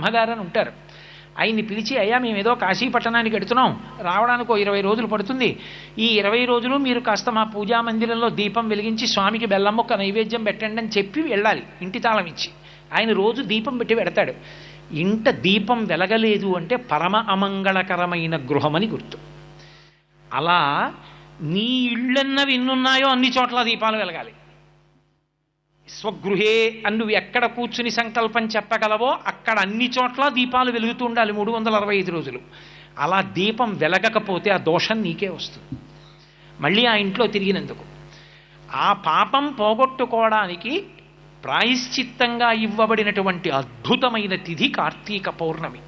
బ్రహ్మగారు అని ఉంటారు. ఆయన్ని పిలిచి, అయ్యా మేము ఏదో కాశీ పట్టణానికి వెడుతున్నాం, రావడానికి 20 రోజులు పడుతుంది, ఈ 20 రోజులు మీరు కాస్త మా పూజా మందిరంలో దీపం వెలిగించి స్వామికి బెల్లం మొక్క నైవేద్యం పెట్టండి అని చెప్పి వెళ్ళాలి, ఇంటి తాళం ఇచ్చి. ఆయన రోజు దీపం పెట్టి పెడతాడు. ఇంట దీపం వెలగలేదు అంటే పరమ అమంగళకరమైన గృహమని గుర్తు. అలా నీ ఇళ్ళన్నవి ఎన్నున్నాయో అన్ని చోట్ల దీపాలు వెలగాలి. స్వగృహే అని నువ్వు ఎక్కడ కూర్చుని సంకల్పం చెప్పగలవో అక్కడ అన్ని చోట్ల దీపాలు వెలుగుతూ ఉండాలి 365 రోజులు. అలా దీపం వెలగకపోతే ఆ దోషం నీకే వస్తుంది మళ్ళీ ఆ ఇంట్లో తిరిగినందుకు. ఆ పాపం పోగొట్టుకోవడానికి ప్రాయశ్చిత్తంగా ఇవ్వబడినటువంటి అద్భుతమైన తిథి కార్తీక పౌర్ణమి.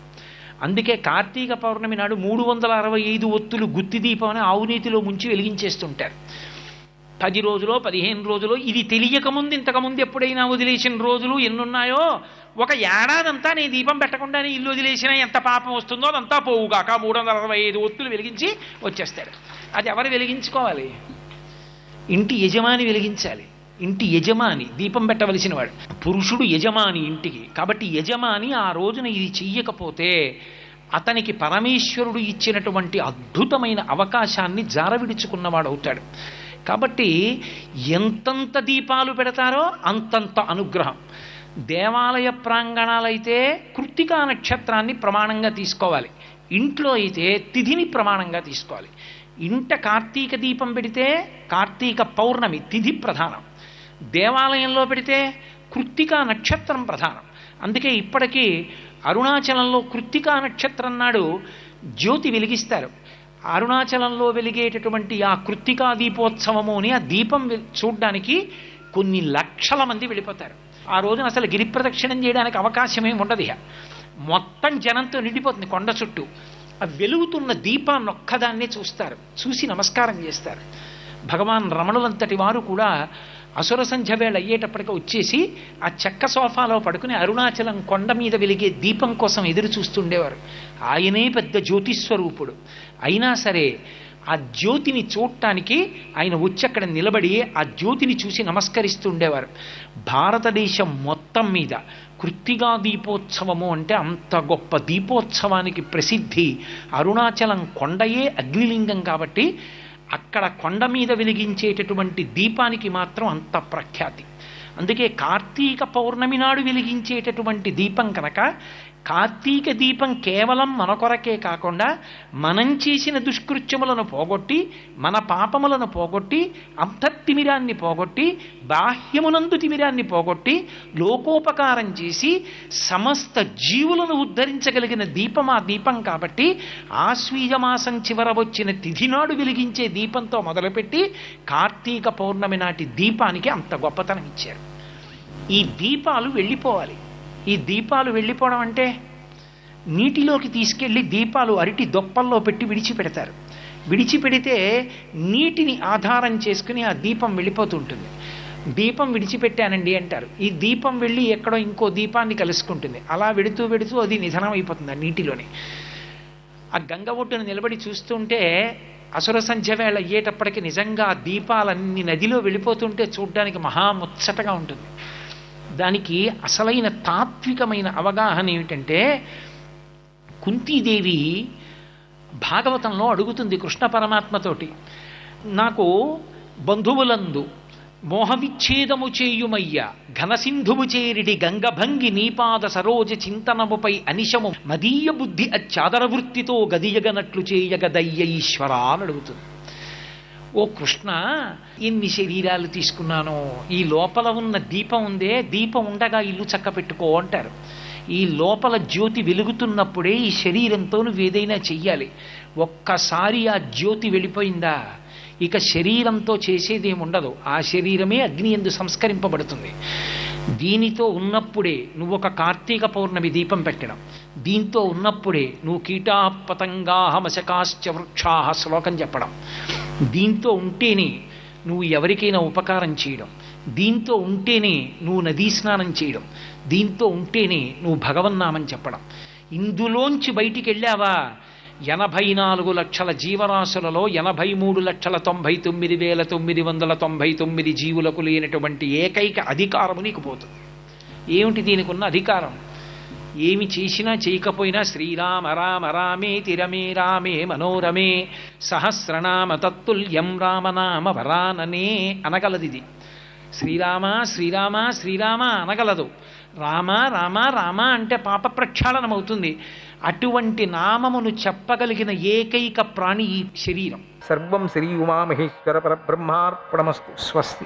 అందుకే కార్తీక పౌర్ణమి నాడు 365 ఒత్తులు గుత్తి దీపం అని ఆవునీతిలో ముంచి వెలిగించేస్తుంటారు. 10 రోజులో 15 రోజులో ఇది తెలియకముందు ఇంతకుముందు ఎప్పుడైనా వదిలేసిన రోజులు ఎన్నున్నాయో, ఒక ఏడాదంతా నేను దీపం పెట్టకుండానే ఇల్లు వదిలేసినా ఎంత పాపం వస్తుందో అదంతా పోవుగాక 365 ఒత్తులు వెలిగించి వచ్చేస్తాడు. అది ఎవరు వెలిగించుకోవాలి? ఇంటి యజమాని వెలిగించాలి. ఇంటి యజమాని దీపం పెట్టవలసిన వాడు. పురుషుడు యజమాని ఇంటికి. కాబట్టి యజమాని ఆ రోజున ఇది చెయ్యకపోతే అతనికి పరమేశ్వరుడు ఇచ్చినటువంటి అద్భుతమైన అవకాశాన్ని జారవిడుచుకున్నవాడు అవుతాడు. కాబట్టి ఎంతంత దీపాలు పెడతారో అంతంత అనుగ్రహం. దేవాలయ ప్రాంగణాలైతే కృత్తికా నక్షత్రాన్ని ప్రమాణంగా తీసుకోవాలి, ఇంట్లో అయితే తిథిని ప్రమాణంగా తీసుకోవాలి. ఇంట కార్తీక దీపం పెడితే కార్తీక పౌర్ణమి తిథి ప్రధానం, దేవాలయంలో పెడితే కృత్తికా నక్షత్రం ప్రధానం. అందుకే ఇప్పటికీ అరుణాచలంలో కృత్తికా నక్షత్రం నాడు జ్యోతి వెలిగిస్తారు. అరుణాచలంలో వెలిగేటటువంటి ఆ కృత్తికా దీపోత్సవము అని ఆ దీపం చూడ్డానికి కొన్ని లక్షల మంది వెళ్ళిపోతారు. ఆ రోజున అసలు గిరి ప్రదక్షిణం చేయడానికి అవకాశం ఏమి ఉండదు. మొత్తం జనంతో నిండిపోతుంది కొండ చుట్టూ. ఆ వెలుగుతున్న దీపాన్ని ఒక్కదాన్నే చూస్తారు, చూసి నమస్కారం చేస్తారు. భగవాన్ రమణులంతటి వారు కూడా అసుర సంధ్య వేళ అయ్యేటప్పటికి వచ్చేసి ఆ చెక్క సోఫాలో పడుకుని అరుణాచలం కొండ మీద వెలిగే దీపం కోసం ఎదురు చూస్తుండేవారు. ఆయనే పెద్ద జ్యోతిస్వరూపుడు అయినా సరే ఆ జ్యోతిని చూడటానికి ఆయన వచ్చి అక్కడ నిలబడి ఆ జ్యోతిని చూసి నమస్కరిస్తూ ఉండేవారు. భారతదేశం మొత్తం మీద కృత్తికా దీపోత్సవము అంటే అంత గొప్ప దీపోత్సవానికి ప్రసిద్ధి. అరుణాచలం కొండయే అగ్నిలింగం కాబట్టి అక్కడ కొండ మీద వెలిగించేటటువంటి దీపానికి మాత్రం అంత ప్రఖ్యాతి. అందుకే కార్తీక పౌర్ణమి నాడు వెలిగించేటటువంటి దీపం కనుక కార్తీక దీపం కేవలం మన కొరకే కాకుండా మనం చేసిన దుష్కృత్యములను పోగొట్టి, మన పాపములను పోగొట్టి, అంతర్తిమిరాన్ని పోగొట్టి, బాహ్యమునందు తిమిరాన్ని పోగొట్టి, లోకోపకారం చేసి సమస్త జీవులను ఉద్ధరించగలిగిన దీపం ఆ దీపం కాబట్టి ఆశ్వీజమాసం చివర వచ్చిన తిథి నాడు వెలిగించే దీపంతో మొదలుపెట్టి కార్తీక పౌర్ణమి నాటి దీపానికి అంత గొప్పతనం ఇచ్చారు. ఈ దీపాలు వెళ్ళిపోవాలి. ఈ దీపాలు వెళ్ళిపోవడం అంటే నీటిలోకి తీసుకెళ్ళి దీపాలు అరటి దొప్పల్లో పెట్టి విడిచిపెడతారు. విడిచిపెడితే నీటిని ఆధారం చేసుకుని ఆ దీపం వెళ్ళిపోతుంటుంది. దీపం విడిచిపెట్టానండి అంటారు. ఈ దీపం వెళ్ళి ఎక్కడో ఇంకో దీపాన్ని కలుసుకుంటుంది. అలా వెడుతూ వెడుతూ అది నిధనం అయిపోతుంది ఆ నీటిలోని. ఆ గంగ ఒడ్డును నిలబడి చూస్తుంటే అసుర సంధ్య వేళ అయ్యేటప్పటికి నిజంగా ఆ దీపాలన్నీ నదిలో వెళ్ళిపోతుంటే చూడ్డానికి మహాముచ్చటగా ఉంటుంది. దానికి అసలైన తాత్వికమైన అవగాహన ఏమిటంటే, కుంతీదేవి భాగవతంలో అడుగుతుంది కృష్ణ పరమాత్మతోటి, నాకు బంధువులందు మోహవిచ్ఛేదము చేయుమయ్య ఘనసింధువు చేరిడి గంగభంగి నీపాద సరోజ చింతనముపై అనిశము మదీయ బుద్ధి అచ్చాదర వృత్తితో గదియగనట్లు చేయగదయ్య ఈశ్వరా అని అడుగుతుంది. ఓ కృష్ణ, ఎన్ని శరీరాలు తీసుకున్నానో, ఈ లోపల ఉన్న దీపం ఉందే, దీపం ఉండగా ఇల్లు చక్క పెట్టుకో అంటారు. ఈ లోపల జ్యోతి వెలుగుతున్నప్పుడే ఈ శరీరంతో నువ్వు ఏదైనా చెయ్యాలి. ఒక్కసారి ఆ జ్యోతి వెళ్ళిపోయిందా ఇక శరీరంతో చేసేదేముండదు. ఆ శరీరమే అగ్ని యందు సంస్కరింపబడుతుంది. దీనితో ఉన్నప్పుడే నువ్వు ఒక కార్తీక పౌర్ణమి దీపం పెట్టడం, దీంతో ఉన్నప్పుడే నువ్వు కీటాపతంగాహమశకాశ్చ వృక్షాహ శ్లోకం చెప్పడం, దీంతో ఉంటేనే నువ్వు ఎవరికైనా ఉపకారం చేయడం, దీంతో ఉంటేనే నువ్వు నదీ స్నానం చేయడం, దీంతో ఉంటేనే నువ్వు భగవన్నామం చెప్పడం. ఇందులోంచి బయటికి వెళ్ళావా 84 లక్షల జీవరాశులలో 83,99,999 జీవులకు లేనటువంటి ఏకైక అధికారము నీకు పోతుంది. ఏమిటి దీనికి ఉన్న అధికారం? ఏమి చేసినా చేయకపోయినా శ్రీరామ రామ రామేతి రమే రామే మనోరమే సహస్రనామ తత్తుల్యం రామనామ వరాననే అనగలది ఇది. శ్రీరామ శ్రీరామ శ్రీరామ అనగలదు. రామ రామ రామ అంటే పాప ప్రక్షాళనమవుతుంది. అటువంటి నామమును చెప్పగలిగిన ఏకైక ప్రాణి ఈ శరీరం. సర్వం శ్రీ ఉమామహేశ్వర పరబ్రహ్మార్పణమస్తు. స్వస్తి.